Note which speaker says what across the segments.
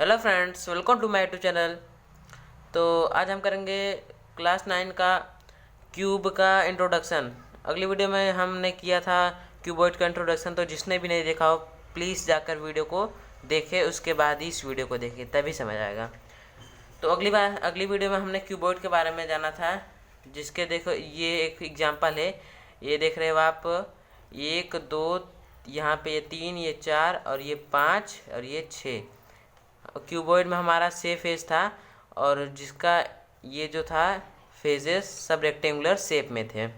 Speaker 1: Hello friends, welcome to my YouTube channel. तो आज हम करेंगे क्लास 9 का क्यूब का इंट्रोडक्शन। अगली वीडियो में हमने किया था क्यूबॉइड का इंट्रोडक्शन, तो जिसने भी नहीं देखा हो प्लीज़ जाकर वीडियो को देखें, उसके बाद ही इस वीडियो को देखें, तभी समझ आएगा। तो अगली वीडियो में हमने क्यूबॉइड के बारे में जाना था, जिसके देखो ये एक एग्जांपल है। ये देख रहे हो आप, एक दो, यहाँ पे ये 3, ये 4 और ये 5 और ये 6। क्यूबॉइड में हमारा 6 फेज था, और जिसका ये जो था फेजेस सब रेक्टेंगुलर शेप में थे।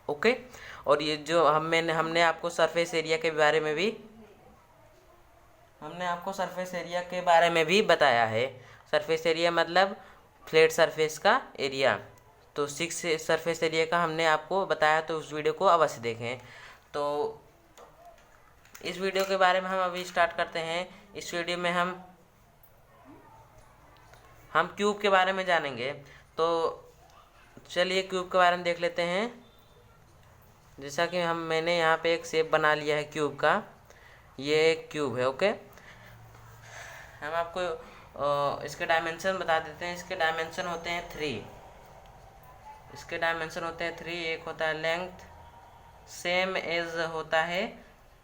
Speaker 1: ओके। और ये जो हमने आपको सरफेस एरिया के बारे में भी बताया है। सरफेस एरिया मतलब फ्लैट सरफेस का एरिया। तो 6 सरफेस एरिया का हमने आपको बताया, तो उस वीडियो को अवश्य देखें। तो इस वीडियो के बारे में हम अभी स्टार्ट करते हैं। इस वीडियो में हम क्यूब के बारे में जानेंगे। तो चलिए क्यूब के बारे में देख लेते हैं। जैसा कि मैंने यहाँ पे एक शेप बना लिया है क्यूब का। ये एक क्यूब है। ओके। हम आपको इसके डायमेंशन बता देते हैं। इसके डायमेंशन होते हैं 3। एक होता है लेंथ, सेम एज होता है,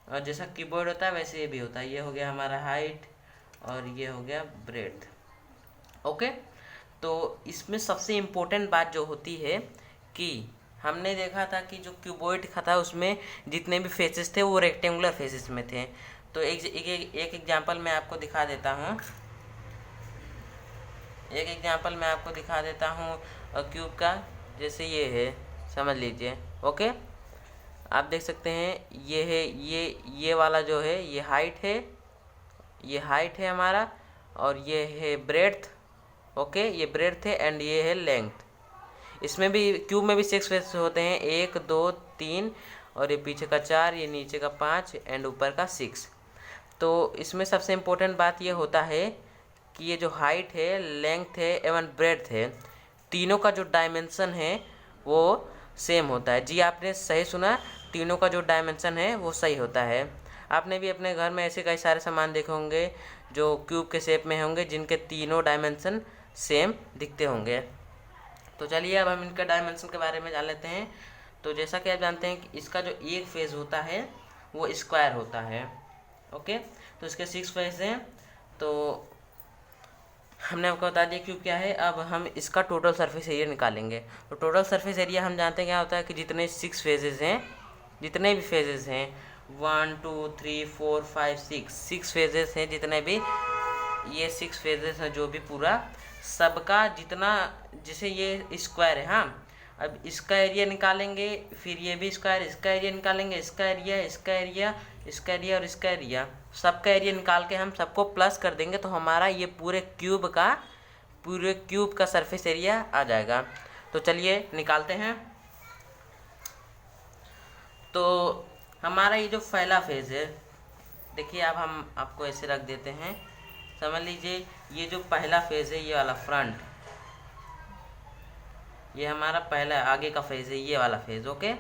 Speaker 1: और जैसा कीबोर्ड होता है वैसे ये भी होता है। ये हो गया हमारा हाइट और ये हो गया ब्रेड्थ। ओके। तो इसमें सबसे इम्पोर्टेंट बात जो होती है कि हमने देखा था कि जो क्यूबॉइड का था उसमें जितने भी फेसेस थे वो रेक्टेंगुलर फेसेस में थे। तो एक एग्जांपल मैं आपको दिखा देता हूँ। क्यूब का। जैसे ये है, समझ लीजिए। ओके। आप देख सकते हैं ये है, ये वाला जो है ये हाइट है हमारा, और ये है ब्रेड्थ। ओके। ये ब्रेड्थ है एंड ये है लेंथ। इसमें भी क्यूब में भी 6 फेस होते हैं, 1 2 3, और ये पीछे का 4, ये नीचे का 5 एंड ऊपर का 6। तो इसमें सबसे इम्पोर्टेंट बात ये होता है कि ये जो हाइट है, लेंथ है एवं ब्रेड्थ है, तीनों का जो डायमेंशन है वो सेम होता है। जी आपने सही सुना, तीनों का जो डायमेंशन है वो सही होता है। आपने भी अपने घर में ऐसे कई सारे सामान देखे होंगे जो क्यूब के शेप में होंगे, जिनके तीनों डायमेंशन सेम दिखते होंगे। तो चलिए अब हम इनका डायमेंशन के बारे में जान लेते हैं। तो जैसा कि आप जानते हैं कि इसका जो एक फेज होता है वो स्क्वायर होता है। ओके। तो इसके 6 फेज हैं। तो हमने आपको बता दिया क्यूब क्या है। अब हम इसका टोटल सरफेस एरिया निकालेंगे। तो टोटल सरफेस एरिया हम जानते हैं क्या होता है कि जितने 6 फेजेस हैं, जितने भी फेजेस हैं, 1 2 3 4 5 6 फेजेस हैं, जितने भी ये 6 फेजेस हैं, जो भी पूरा सबका जितना, जैसे ये स्क्वायर है। हाँ, अब इसका एरिया निकालेंगे, फिर ये भी स्क्वायर, इसका एरिया निकालेंगे, इसका एरिया, इसका एरिया, इसका एरिया और इसका एरिया, सबका एरिया निकाल के हम सबको प्लस कर देंगे, तो हमारा ये पूरे क्यूब का सरफेस एरिया आ जाएगा। तो चलिए निकालते हैं। तो हमारा ये जो पहला फेज है, देखिए अब हम आपको ऐसे रख देते हैं। समझ लीजिए ये जो पहला फेज है, ये वाला फ्रंट, ये हमारा पहला आगे का फेज है, ये वाला फेज। ओके।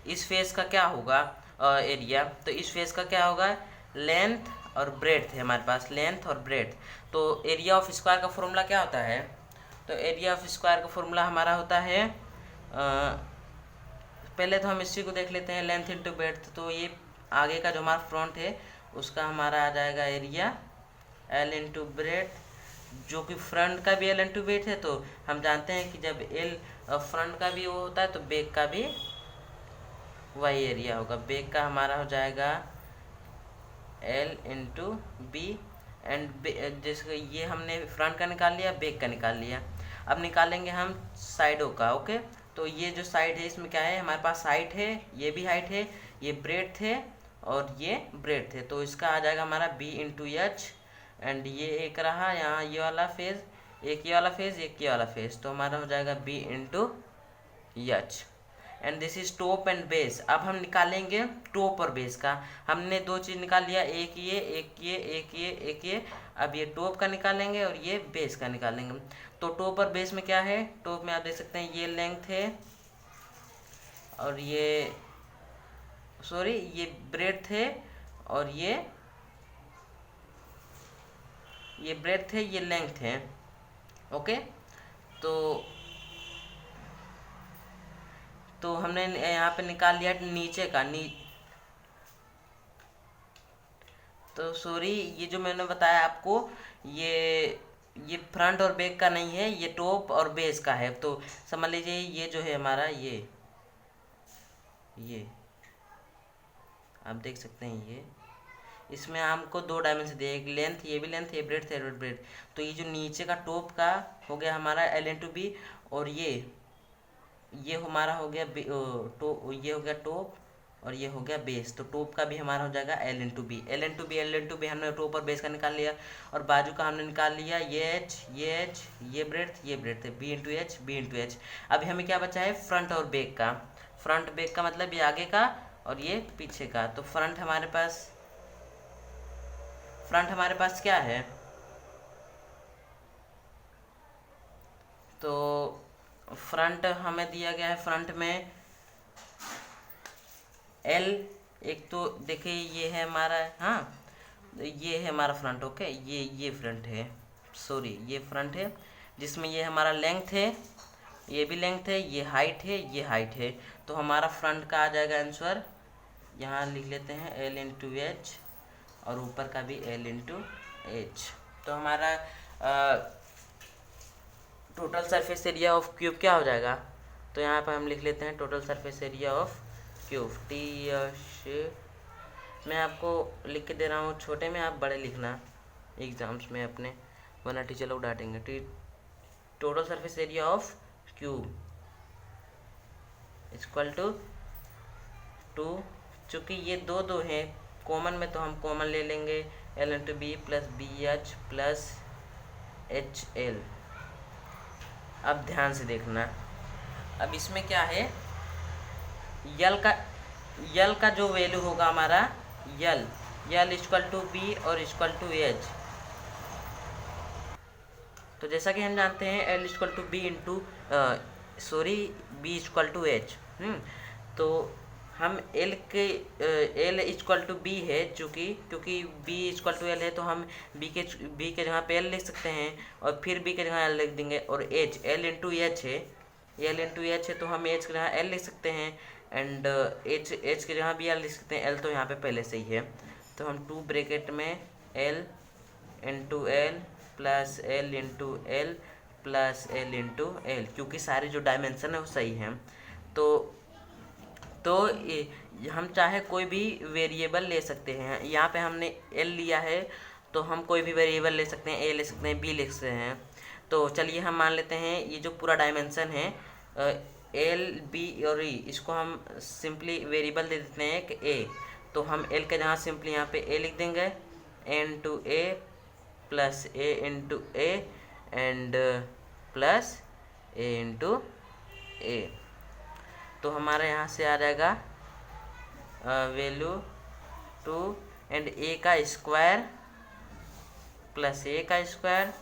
Speaker 1: इस फेज का क्या होगा एरिया? तो इस फेज का क्या होगा? लेंथ और ब्रेड्थ है हमारे पास, लेंथ और ब्रेड्थ। तो एरिया ऑफ स्क्वायर का फॉर्मूला क्या होता है? तो एरिया ऑफ स्क्वायर का फॉर्मूला हमारा होता है, पहले तो हम इसी को देख लेते हैं, लेंथ इंटू ब्रेड्थ। तो ये आगे का जो हमारा फ्रंट है उसका हमारा आ जाएगा एरिया एल इंटू ब्रेड्थ, जो कि फ्रंट का भी एल इंटू वेट है। तो हम जानते हैं कि जब एल फ्रंट का भी वो होता है तो बैक का भी वही एरिया होगा। बैक का हमारा हो जाएगा एल इंटू बी, एंड जैसे ये हमने फ्रंट का निकाल लिया, बैक का निकाल लिया। अब निकालेंगे हम साइडों का। ओके। तो ये जो साइड है इसमें क्या है, हमारे पास हाइट है, ये भी हाइट है, ये ब्रेड्थ है और ये ब्रेड्थ है। तो इसका आ जाएगा हमारा बी इंटू एच, एंड ये एक रहा यहाँ ये वाला फेज, एक ये वाला फेज, एक ये वाला फेज, तो हमारा हो जाएगा B into H. And this is top and base. अब हम निकालेंगे टॉप और बेस का। हमने दो चीज़ निकाल लिया, एक ये एक ये एक ये एक ये। अब ये टॉप का निकालेंगे और ये बेस का निकालेंगे। तो टॉप और बेस में क्या है? टॉप में आप देख सकते हैं ये लेंथ है, और ये ब्रेड्थ है, और ये ये ब्रेड्थ है, ये लेंथ है। ओके, तो हमने यहाँ पे निकाल लिया नीचे का तो सॉरी, ये जो मैंने बताया आपको, ये फ्रंट और बैक का नहीं है, ये टॉप और बेस का है। तो समझ लीजिए ये जो है हमारा, ये आप देख सकते हैं, ये इसमें हमको 2 डायमेंशन दिए, एक लेंथ, ये भी लेंथ, ये ब्रेड्थ, ये ब्रेड्थ। तो ये जो नीचे का टॉप का हो गया हमारा L/B, और ये हमारा हो गया ये हो गया टॉप, और ये हो गया बेस। तो टॉप का भी हमारा हो जाएगा L/B। L/B हमने टॉप और बेस का निकाल लिया, और बाजू का हमने निकाल लिया ये H, ये ब्रेड्थ, B/H। अभी हमें क्या बचा है, फ्रंट और बैक का। फ्रंट बैक का मतलब ये आगे का और ये पीछे का। तो फ्रंट हमारे पास क्या है, तो फ्रंट हमें दिया गया है, फ्रंट में L, एक तो देखिए ये है हमारा, हाँ ये है हमारा फ्रंट। ओके, ये फ्रंट है, सॉरी ये फ्रंट है, जिसमें ये हमारा लेंथ है, ये भी लेंथ है, ये हाइट है, ये हाइट है। तो हमारा फ्रंट का आ जाएगा आंसर, यहाँ लिख लेते हैं L/H, और ऊपर का भी L/H। तो हमारा total surface area of cube क्या हो जाएगा, तो यहाँ पर हम लिख लेते हैं total surface area of cube, मैं आपको लिख के दे रहा हूँ छोटे में, आप बड़े लिखना एग्जाम्स में अपने, वरना टीचर लोग डांटेंगे। Total surface area of cube equal to, चूँकि ये दो हैं कॉमन में, तो हम कॉमन ले लेंगे L/B plus BH plus HL। अब ध्यान से देखना, अब इसमें क्या है, यल का जो वैल्यू होगा हमारा, यल इक्वल टू B और इक्वल टू H। तो जैसा कि हम जानते हैं L equal to B B equal to H। तो हम L इक्वल टू B है, क्योंकि B इक्वल टू L है, तो हम B के जगह पे L लिख सकते हैं, और फिर B के जगह L लिख देंगे। और H L/H है, तो हम H के जगह L लिख सकते हैं, एंड H के जगह भी L लिख सकते हैं। L तो यहाँ पे पहले से ही है, तो हम 2 ब्रैकेट में L/L plus L/L plus L/L, क्योंकि सारे जो डायमेंशन है वो सही हैं। तो हम चाहे कोई भी वेरिएबल ले सकते हैं। यहाँ पे हमने L लिया है, तो हम कोई भी वेरिएबल ले सकते हैं, A ले सकते हैं, B ले सकते हैं। तो चलिए हम मान लेते हैं ये जो पूरा डायमेंशन है L, B और E, इसको हम सिंपली वेरिएबल दे देते हैं कि A। तो हम L के जहाँ सिंपली यहाँ पे A लिख देंगे, N/A plus A/A and plus A/A। तो हमारे यहाँ से आ जाएगा वैल्यू 2 एंड A का स्क्वायर प्लस A का स्क्वायर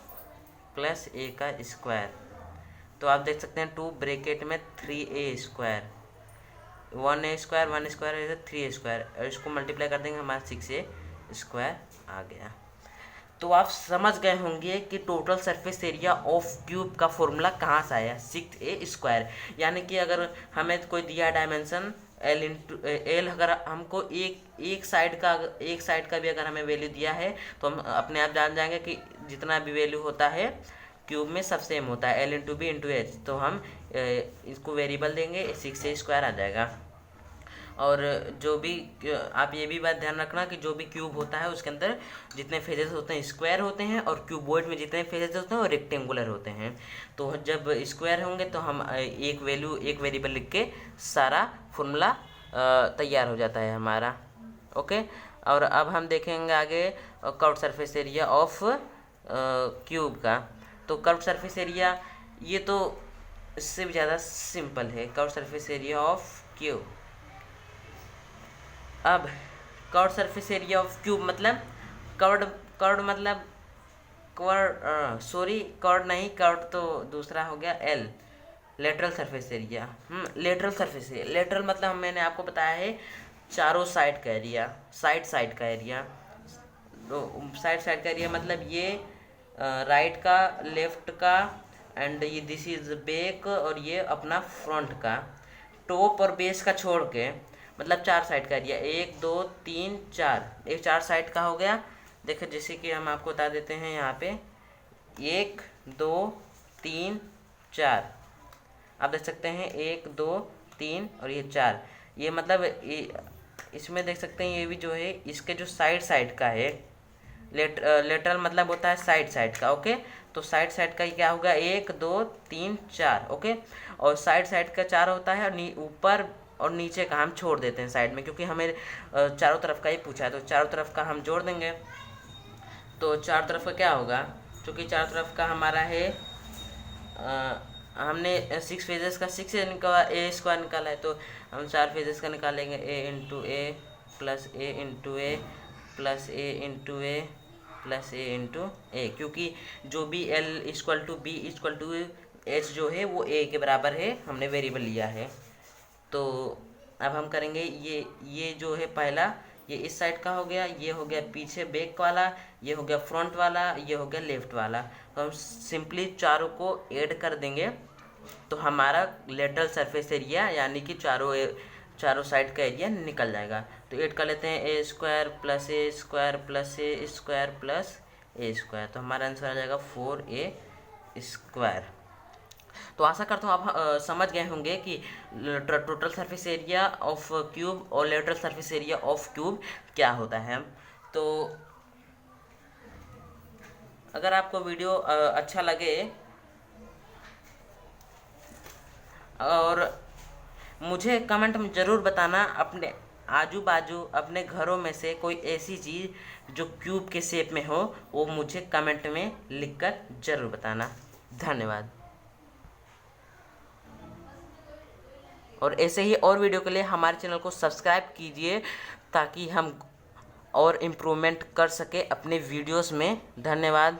Speaker 1: प्लस A का स्क्वायर। तो आप देख सकते हैं 2 ब्रैकेट में 3A square, 1A square 1 square 3A square, और इसको मल्टीप्लाई कर देंगे, हमारा 6A स्क्वायर आ गया। तो आप समझ गए होंगे कि total surface area of cube का फॉर्मूला कहाँ से आया, 6A स्क्वायर। यानी कि अगर हमें कोई दिया डायमेंशन L, अगर हमको एक साइड का भी अगर हमें वैल्यू दिया है, तो हम अपने आप जान जाएंगे कि जितना भी वैल्यू होता है क्यूब में सब सेम होता है, L/B/H। तो हम इसको वेरिएबल देंगे, 6A स्क्वायर आ जाएगा। और जो भी आप ये भी बात ध्यान रखना कि जो भी क्यूब होता है उसके अंदर जितने फेजेस होते हैं स्क्वायर होते हैं, और क्यूबॉइड में जितने फेजेस होते हैं वो रेक्टेंगुलर होते हैं। तो जब स्क्वायर होंगे तो हम एक वेरिएबल लिख के सारा फॉर्मूला तैयार हो जाता है हमारा। ओके, और अब हम देखेंगे आगे curved surface area of cube का। तो कर्व्ड सरफेस एरिया ये तो इससे भी ज़्यादा सिंपल है, curved surface area of cube. अब curved surface area of cube मतलब कर्व्ड मतलब कर्व्ड नहीं, कर्व्ड तो दूसरा हो गया L, lateral surface area. Lateral मतलब मैंने आपको बताया है चारों साइड का एरिया, साइड का एरिया। तो साइड का एरिया मतलब राइट का, लेफ्ट का, एंड ये दिस इज बैक, और ये अपना फ्रंट का, टॉप और बेस का छोड़ के, मतलब 4 साइड का एरिया, 1 2 3 4, ये 4 साइड का हो गया। देखो जैसे कि हम आपको बता देते हैं यहाँ पे 1 2 3 4, आप देख सकते हैं 1 2 3 और ये 4, ये मतलब इसमें देख सकते हैं ये भी जो है इसके जो साइड का है, लेटरल मतलब होता है साइड का। ओके, तो साइड का क्या होगा 1 2 3 4। ओके, और साइड का 4 होता है, और ऊपर और नीचे का हम छोड़ देते हैं साइड में, क्योंकि हमें चारों तरफ का ही पूछा है, तो चारों तरफ का हम जोड़ देंगे। तो चारों तरफ का क्या होगा, क्योंकि चारों तरफ का हमारा है हमने 6 फेजेस का 6 निकाला, ए स्क्वायर निकाला है, तो हम 4 फेजेस का निकालेंगे, A into A plus A into A plus A into A plus A into A, क्योंकि जो भी L equal to B equal to H जो है वो ए के बराबर है, हमने वेरिएबल लिया है। तो अब हम करेंगे ये जो है पहला, ये इस साइड का हो गया, ये हो गया पीछे बैक वाला, ये हो गया फ्रंट वाला, ये हो गया लेफ्ट वाला। तो हम सिंपली चारों को ऐड कर देंगे, तो हमारा लेटरल सरफेस एरिया यानी कि चारों साइड का एरिया निकल जाएगा। तो ऐड कर लेते हैं ए स्क्वायर प्लस ए स्क्वायर प्लस ए स्क्वायर प्लस ए स्क्वायर, तो हमारा आंसर आ जाएगा 4a स्क्वायर। तो आशा करता हूँ आप समझ गए होंगे कि total surface area of cube और lateral surface area of cube क्या होता है। तो अगर आपको वीडियो अच्छा लगे और मुझे कमेंट में ज़रूर बताना, अपने आजू बाजू अपने घरों में से कोई ऐसी चीज़ जो क्यूब के शेप में हो, वो मुझे कमेंट में लिखकर ज़रूर बताना। धन्यवाद। और ऐसे ही और वीडियो के लिए हमारे चैनल को सब्सक्राइब कीजिए, ताकि हम और इम्प्रूवमेंट कर सके अपने वीडियोस में। धन्यवाद।